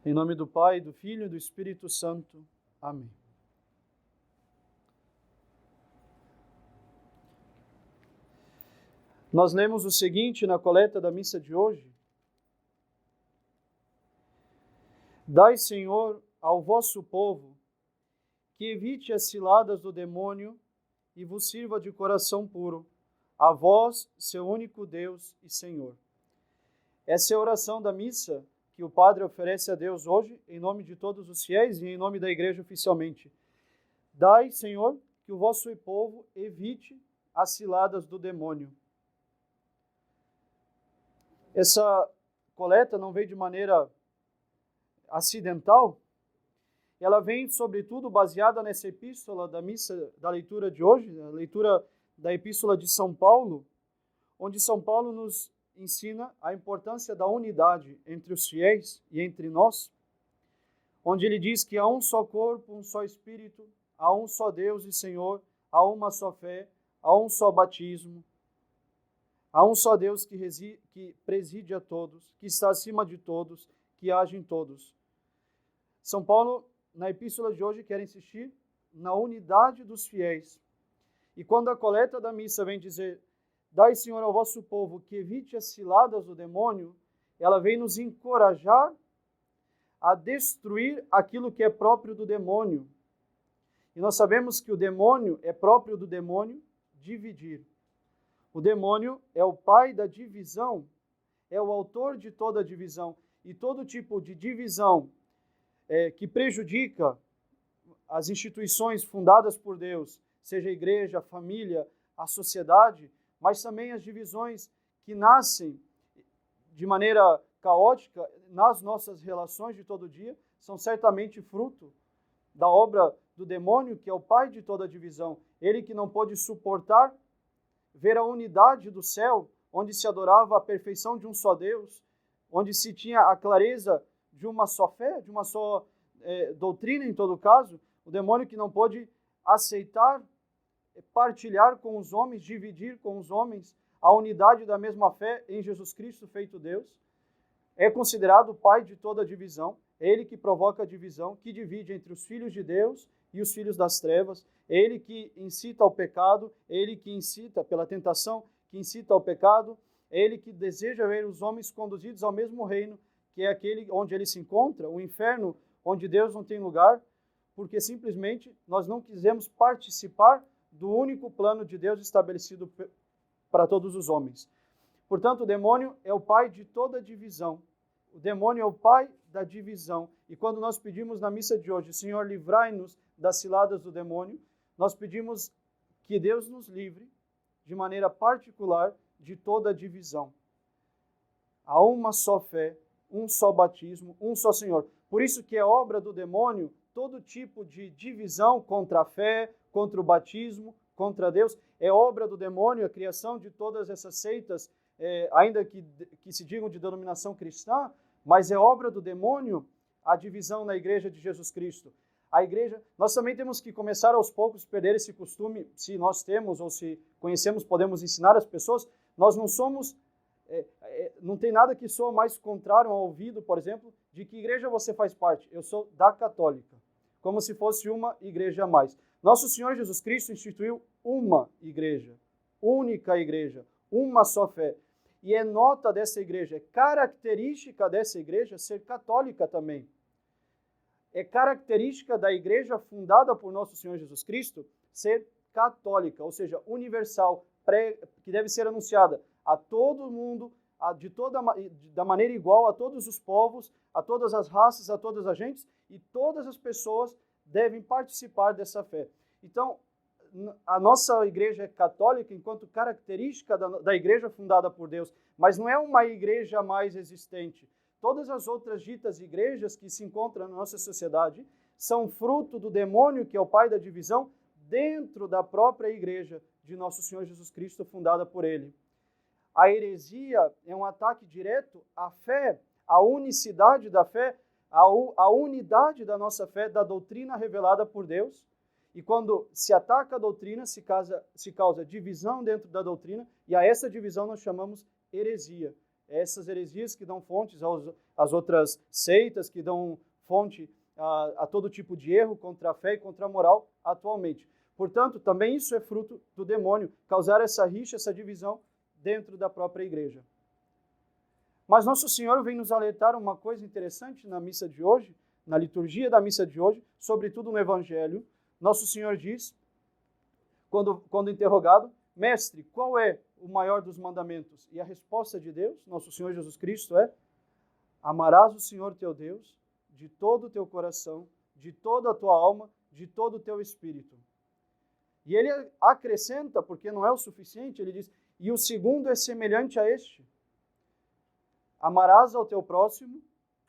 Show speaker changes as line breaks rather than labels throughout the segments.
Em nome do Pai, do Filho e do Espírito Santo. Amém. Nós lemos o seguinte na coleta da missa de hoje. Dai, Senhor, ao vosso povo, que evite as ciladas do demônio e vos sirva de coração puro, a vós, seu único Deus e Senhor. Essa é a oração da missa que o Padre oferece a Deus hoje, em nome de todos os fiéis e em nome da Igreja oficialmente. Dai, Senhor, que o vosso povo evite as ciladas do demônio. Essa coleta não veio de maneira acidental, ela vem, sobretudo, baseada nessa epístola da missa, da leitura de hoje, a leitura da epístola de São Paulo, onde São Paulo nos ensina a importância da unidade entre os fiéis e entre nós, onde ele diz que há um só corpo, um só Espírito, há um só Deus e Senhor, há uma só fé, há um só batismo, há um só Deus que preside a todos, que está acima de todos, que age em todos. São Paulo, na epístola de hoje, quer insistir na unidade dos fiéis. E quando a coleta da missa vem dizer: dai, Senhor, ao vosso povo que evite as ciladas do demônio, ela vem nos encorajar a destruir aquilo que é próprio do demônio. E nós sabemos que o demônio é próprio do demônio dividir. O demônio é o pai da divisão, é o autor de toda divisão. E todo tipo de divisão que prejudica as instituições fundadas por Deus, seja a igreja, a família, a sociedade, mas também as divisões que nascem de maneira caótica nas nossas relações de todo dia, são certamente fruto da obra do demônio, que é o pai de toda divisão. Ele que não pôde suportar ver a unidade do céu, onde se adorava a perfeição de um só Deus, onde se tinha a clareza de uma só fé, de uma só doutrina, em todo caso. O demônio que não pôde aceitar, partilhar com os homens, dividir com os homens a unidade da mesma fé em Jesus Cristo feito Deus, é considerado o pai de toda divisão. É ele que provoca a divisão, que divide entre os filhos de Deus e os filhos das trevas. É ele que incita ao pecado, é ele que incita pela tentação, que incita ao pecado. É ele que deseja ver os homens conduzidos ao mesmo reino, que é aquele onde ele se encontra, o inferno, onde Deus não tem lugar, porque simplesmente nós não quisemos participar do único plano de Deus estabelecido para todos os homens. Portanto, o demônio é o pai de toda divisão. O demônio é o pai da divisão. E quando nós pedimos na missa de hoje, Senhor, livrai-nos das ciladas do demônio, nós pedimos que Deus nos livre, de maneira particular, de toda divisão. Há uma só fé, um só batismo, um só Senhor. Por isso que é obra do demônio todo tipo de divisão contra a fé, contra o batismo, contra Deus. É obra do demônio a criação de todas essas seitas, ainda que se digam de denominação cristã, mas é obra do demônio a divisão na Igreja de Jesus Cristo. A Igreja, nós também temos que começar aos poucos a perder esse costume, se nós temos ou se conhecemos, podemos ensinar as pessoas. Nós não somos, não tem nada que soa mais contrário ao ouvido, por exemplo, de que igreja você faz parte. Eu sou da católica, como se fosse uma igreja a mais. Nosso Senhor Jesus Cristo instituiu uma igreja, única igreja, uma só fé. E é nota dessa igreja, é característica dessa igreja ser católica também. É característica da igreja fundada por Nosso Senhor Jesus Cristo ser católica, ou seja, universal, que deve ser anunciada a todo mundo, da maneira igual a todos os povos, a todas as raças, a todas as gentes, e todas as pessoas devem participar dessa fé. Então, a nossa igreja é católica enquanto característica da igreja fundada por Deus, mas não é uma igreja mais existente. Todas as outras ditas igrejas que se encontram na nossa sociedade são fruto do demônio, que é o pai da divisão, dentro da própria igreja de Nosso Senhor Jesus Cristo, fundada por Ele. A heresia é um ataque direto à fé, à unicidade da fé, à unidade da nossa fé, da doutrina revelada por Deus. E quando se ataca a doutrina, se causa divisão dentro da doutrina, e a essa divisão nós chamamos heresia. essas heresias que dão fontes às outras seitas, que dão fonte a todo tipo de erro contra a fé e contra a moral atualmente. Portanto, também isso é fruto do demônio, causar essa rixa, essa divisão dentro da própria igreja. Mas Nosso Senhor vem nos alertar uma coisa interessante na missa de hoje, na liturgia da missa de hoje, sobretudo no Evangelho. Nosso Senhor diz, quando interrogado, Mestre, qual é o maior dos mandamentos? E a resposta de Deus, Nosso Senhor Jesus Cristo, é: amarás o Senhor teu Deus de todo o teu coração, de toda a tua alma, de todo o teu espírito. E ele acrescenta, porque não é o suficiente, ele diz, e o segundo é semelhante a este: amarás ao teu próximo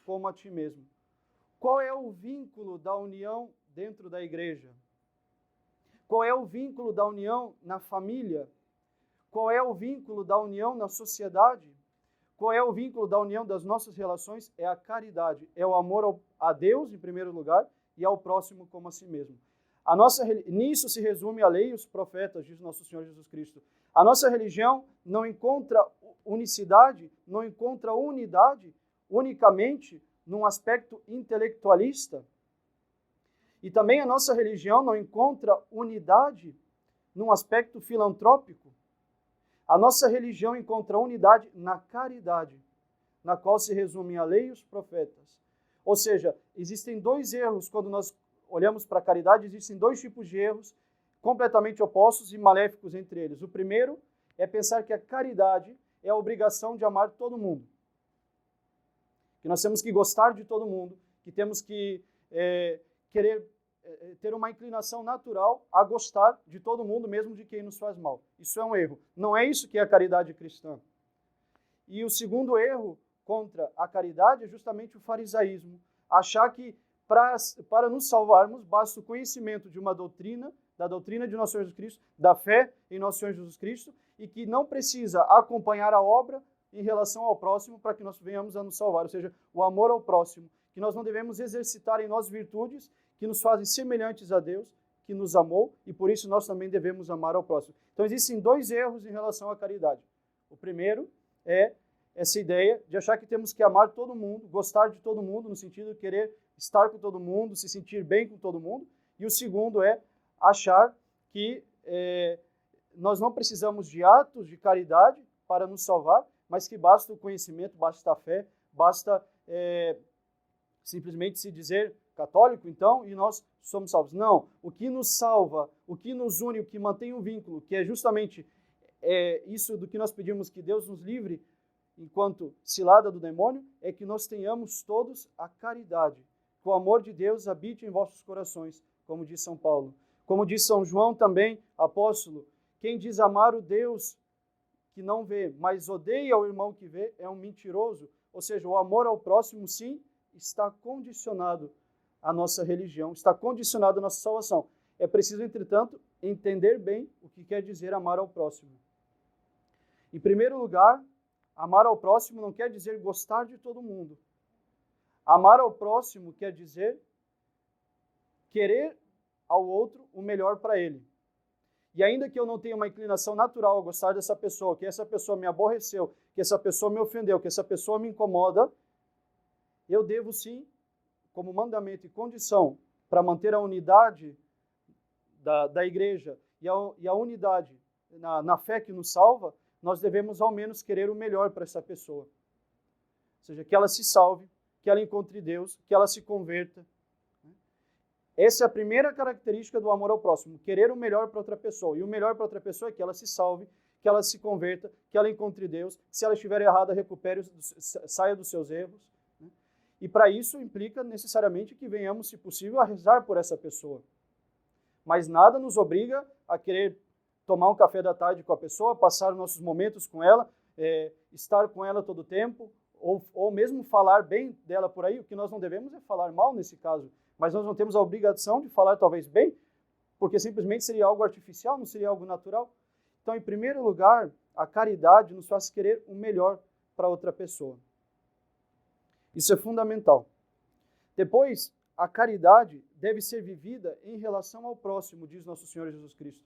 como a ti mesmo. Qual é o vínculo da união dentro da igreja? Qual é o vínculo da união na família? Qual é o vínculo da união na sociedade? Qual é o vínculo da união das nossas relações? É a caridade, é o amor a Deus, em primeiro lugar, e ao próximo como a si mesmo. Nisso se resume a lei e os profetas, diz Nosso Senhor Jesus Cristo. A nossa religião não encontra unicidade, não encontra unidade unicamente num aspecto intelectualista. E também a nossa religião não encontra unidade num aspecto filantrópico. A nossa religião encontra unidade na caridade, na qual se resume a lei e os profetas. Ou seja, existem dois erros quando nós olhamos para a caridade, existem dois tipos de erros completamente opostos e maléficos entre eles. O primeiro é pensar que a caridade é a obrigação de amar todo mundo. Que nós temos que gostar de todo mundo, que temos que querer ter uma inclinação natural a gostar de todo mundo, mesmo de quem nos faz mal. Isso é um erro. Não é isso que é a caridade cristã. E o segundo erro contra a caridade é justamente o farisaísmo. Achar que para nos salvarmos basta o conhecimento de uma doutrina, da doutrina de Nosso Senhor Jesus Cristo, da fé em Nosso Senhor Jesus Cristo, e que não precisa acompanhar a obra em relação ao próximo para que nós venhamos a nos salvar. Ou seja, o amor ao próximo. Que nós não devemos exercitar em nós virtudes que nos fazem semelhantes a Deus, que nos amou, e por isso nós também devemos amar ao próximo. Então existem dois erros em relação à caridade. O primeiro é essa ideia de achar que temos que amar todo mundo, gostar de todo mundo, no sentido de querer estar com todo mundo, se sentir bem com todo mundo. E o segundo é achar que nós não precisamos de atos de caridade para nos salvar, mas que basta o conhecimento, basta a fé, basta simplesmente se dizer católico, então, e nós somos salvos. Não, o que nos salva, o que nos une, o que mantém um vínculo, que é justamente isso do que nós pedimos que Deus nos livre enquanto cilada do demônio, é que nós tenhamos todos a caridade, que o amor de Deus habite em vossos corações, como diz São Paulo. Como diz São João também, apóstolo, quem diz amar o Deus que não vê, mas odeia o irmão que vê, é um mentiroso. Ou seja, o amor ao próximo, sim, está condicionado à nossa religião, está condicionado à nossa salvação. É preciso, entretanto, entender bem o que quer dizer amar ao próximo. Em primeiro lugar, amar ao próximo não quer dizer gostar de todo mundo. Amar ao próximo quer dizer querer ao outro o melhor para ele. E ainda que eu não tenha uma inclinação natural a gostar dessa pessoa, que essa pessoa me aborreceu, que essa pessoa me ofendeu, que essa pessoa me incomoda, eu devo sim, como mandamento e condição para manter a unidade da igreja e a unidade na fé que nos salva, nós devemos ao menos querer o melhor para essa pessoa. Ou seja, que ela se salve, que ela encontre Deus, que ela se converta. Essa é a primeira característica do amor ao próximo, querer o melhor para outra pessoa. E o melhor para outra pessoa é que ela se salve, que ela se converta, que ela encontre Deus, que se ela estiver errada, recupere, saia dos seus erros. E para isso implica necessariamente que venhamos, se possível, a rezar por essa pessoa. Mas nada nos obriga a querer tomar um café da tarde com a pessoa, passar nossos momentos com ela, estar com ela todo o tempo, ou mesmo falar bem dela por aí. O que nós não devemos é falar mal nesse caso. Mas nós não temos a obrigação de falar talvez bem, porque simplesmente seria algo artificial, não seria algo natural. Então, em primeiro lugar, a caridade nos faz querer o melhor para outra pessoa. Isso é fundamental. Depois, a caridade deve ser vivida em relação ao próximo, diz Nosso Senhor Jesus Cristo.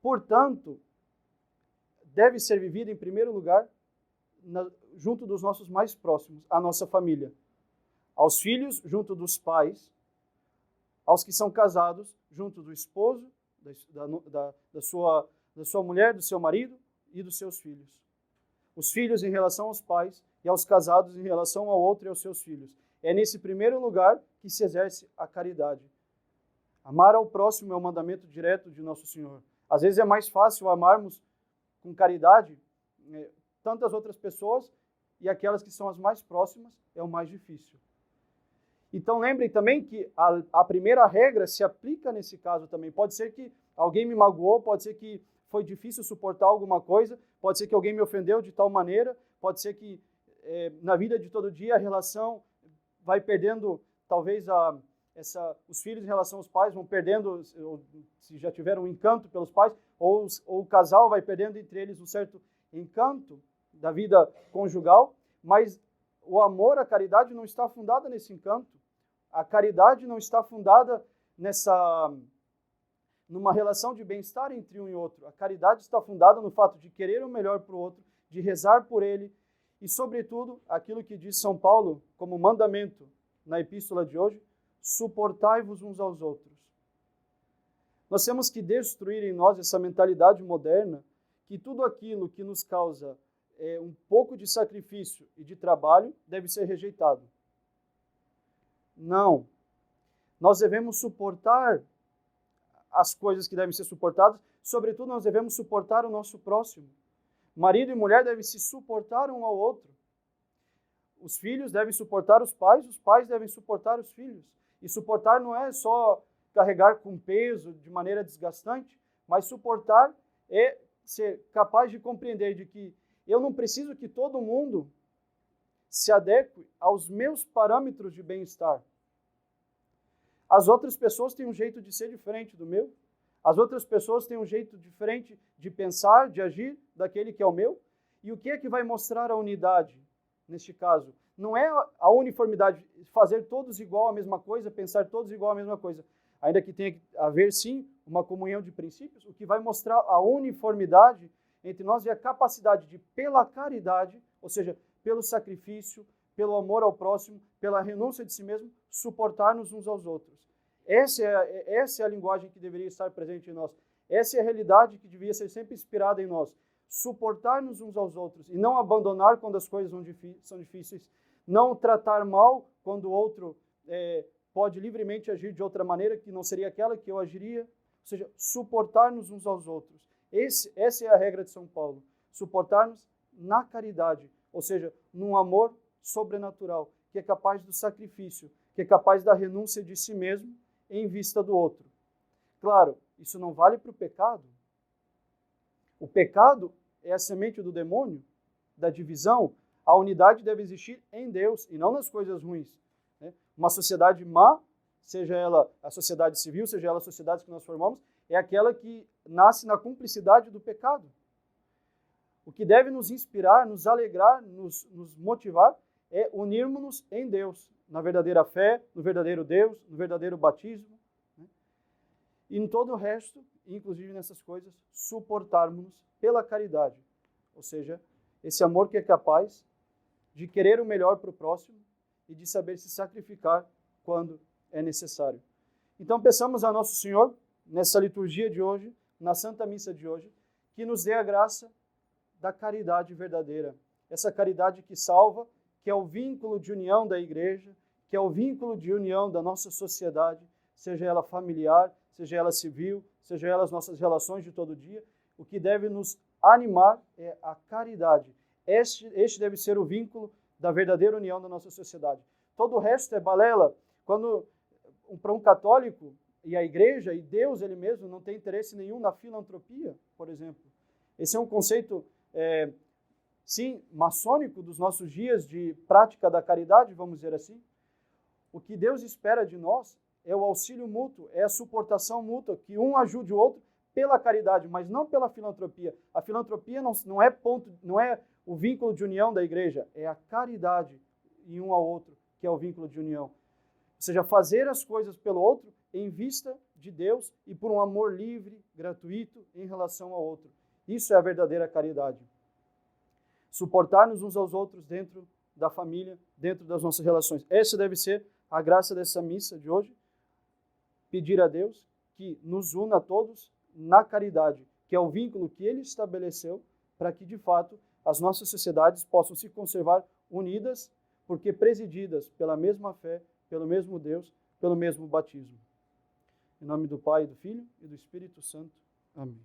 Portanto, deve ser vivida, em primeiro lugar, junto dos nossos mais próximos, a nossa família. Aos filhos, junto dos pais. Aos que são casados, junto do esposo, da sua mulher, do seu marido e dos seus filhos. Os filhos em relação aos pais e aos casados em relação ao outro e aos seus filhos. É nesse primeiro lugar que se exerce a caridade. Amar ao próximo é o mandamento direto de Nosso Senhor. Às vezes é mais fácil amarmos com caridade tantas outras pessoas, e aquelas que são as mais próximas é o mais difícil. Então lembrem também que a primeira regra se aplica nesse caso também. Pode ser que alguém me magoou, pode ser que foi difícil suportar alguma coisa, pode ser que alguém me ofendeu de tal maneira, pode ser que na vida de todo dia a relação vai perdendo, talvez os filhos em relação aos pais vão perdendo, se já tiveram um encanto pelos pais, ou o casal vai perdendo entre eles um certo encanto da vida conjugal, mas o amor, a caridade não está fundada nesse encanto. A caridade não está fundada numa relação de bem-estar entre um e outro. A caridade está fundada no fato de querer o melhor para o outro, de rezar por ele e, sobretudo, aquilo que diz São Paulo como mandamento na epístola de hoje, suportai-vos uns aos outros. Nós temos que destruir em nós essa mentalidade moderna que tudo aquilo que nos causa um pouco de sacrifício e de trabalho deve ser rejeitado. Não. Nós devemos suportar as coisas que devem ser suportadas, sobretudo nós devemos suportar o nosso próximo. Marido e mulher devem se suportar um ao outro. Os filhos devem suportar os pais devem suportar os filhos. E suportar não é só carregar com peso de maneira desgastante, mas suportar é ser capaz de compreender de que eu não preciso que todo mundo se adeque aos meus parâmetros de bem-estar. As outras pessoas têm um jeito de ser diferente do meu. As outras pessoas têm um jeito diferente de pensar, de agir, daquele que é o meu. E o que é que vai mostrar a unidade, neste caso? Não é a uniformidade, fazer todos igual a mesma coisa, pensar todos igual a mesma coisa. Ainda que tenha que haver, sim, uma comunhão de princípios, o que vai mostrar a uniformidade entre nós é a capacidade de, pela caridade, ou seja, pelo sacrifício, pelo amor ao próximo, pela renúncia de si mesmo, suportar-nos uns aos outros. Essa é a linguagem que deveria estar presente em nós. Essa é a realidade que devia ser sempre inspirada em nós. Suportar-nos uns aos outros e não abandonar quando as coisas são difíceis. Não tratar mal quando o outro pode livremente agir de outra maneira que não seria aquela que eu agiria. Ou seja, suportar-nos uns aos outros. Essa é a regra de São Paulo. Suportar-nos na caridade, ou seja, num amor sobrenatural, que é capaz do sacrifício, que é capaz da renúncia de si mesmo em vista do outro. Claro, isso não vale para o pecado. O pecado é a semente do demônio, da divisão. A unidade deve existir em Deus e não nas coisas ruins. Uma sociedade má, seja ela a sociedade civil, seja ela a sociedade que nós formamos, é aquela que nasce na cumplicidade do pecado. O que deve nos inspirar, nos alegrar, nos motivar é unirmos-nos em Deus, na verdadeira fé, no verdadeiro Deus, no verdadeiro batismo. E em todo o resto, inclusive nessas coisas, suportarmos-nos pela caridade. Ou seja, esse amor que é capaz de querer o melhor para o próximo e de saber se sacrificar quando é necessário. Então, peçamos a Nosso Senhor, nessa liturgia de hoje, na Santa Missa de hoje, que nos dê a graça da caridade verdadeira. Essa caridade que salva, que é o vínculo de união da Igreja, que é o vínculo de união da nossa sociedade, seja ela familiar, seja ela civil, seja ela as nossas relações de todo dia. O que deve nos animar é a caridade. Este deve ser o vínculo da verdadeira união da nossa sociedade. Todo o resto é balela. Quando, para um católico, e a Igreja, e Deus ele mesmo, não tem interesse nenhum na filantropia, por exemplo. Esse é um conceito, sim, maçônico dos nossos dias de prática da caridade, vamos dizer assim. O que Deus espera de nós é o auxílio mútuo, é a suportação mútua, que um ajude o outro pela caridade, mas não pela filantropia. A filantropia não é o vínculo de união da Igreja, é a caridade em um ao outro, que é o vínculo de união. Ou seja, fazer as coisas pelo outro em vista de Deus e por um amor livre, gratuito, em relação ao outro. Isso é a verdadeira caridade. suportar-nos uns aos outros dentro da família, dentro das nossas relações. Essa deve ser a graça dessa missa de hoje. Pedir a Deus que nos una a todos na caridade, que é o vínculo que Ele estabeleceu para que, de fato, as nossas sociedades possam se conservar unidas, porque presididas pela mesma fé, pelo mesmo Deus, pelo mesmo batismo. Em nome do Pai, do Filho e do Espírito Santo. Amém.